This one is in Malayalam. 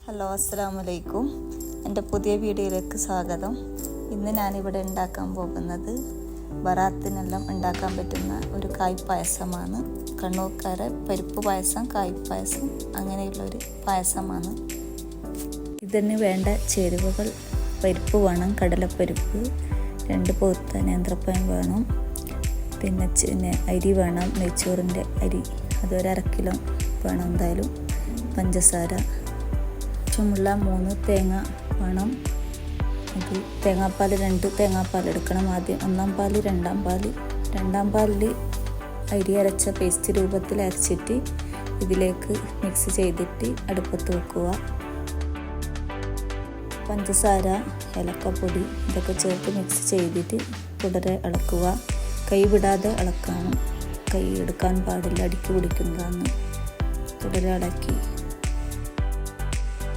ഹലോ, അസ്സലാമലൈക്കും. എൻ്റെ പുതിയ വീഡിയോയിലേക്ക് സ്വാഗതം. ഇന്ന് ഞാനിവിടെ ഉണ്ടാക്കാൻ പോകുന്നത് ബറാത്തിനെല്ലാം ഉണ്ടാക്കാൻ പറ്റുന്ന ഒരു കായ്പായസമാണ്. കണ്ണൂർക്കാരെ പരിപ്പ് പായസം, കായ്പായസം അങ്ങനെയുള്ളൊരു പായസമാണ്. ഇതിന് വേണ്ട ചേരുവകൾ: പരിപ്പ് വേണം, കടലപ്പരിപ്പ്, 2 പൗത്ത നേന്ത്രപ്പഴം വേണം, പിന്നെ അരി വേണം, നെയ്ച്ചോറിൻ്റെ അരി, അതൊരു 1/2 കിലോ വേണം എന്തായാലും, പഞ്ചസാര, ആവശ്യമുള്ള 3 തേങ്ങ വേണം. അത് തേങ്ങാപ്പാൽ 2 തേങ്ങാപ്പാൽ എടുക്കണം. ആദ്യം 1-ാം പാല്, 2-ാം പാല്. 2-ാം പാലിൽ അരി അരച്ച പേസ്റ്റ് രൂപത്തിൽ അരച്ചിട്ട് ഇതിലേക്ക് മിക്സ് ചെയ്തിട്ട് അടുപ്പത്ത് വെക്കുക. പഞ്ചസാര, ഏലക്കപ്പൊടി ഇതൊക്കെ ചേർത്ത് മിക്സ് ചെയ്തിട്ട് തുടരെ ഇളക്കുക. കൈ വിടാതെ ഇളക്കണം, കൈ എടുക്കാൻ പാടില്ല, അടുക്കി പിടിക്കുന്നതാണ്. തുടരെ ഇളക്കി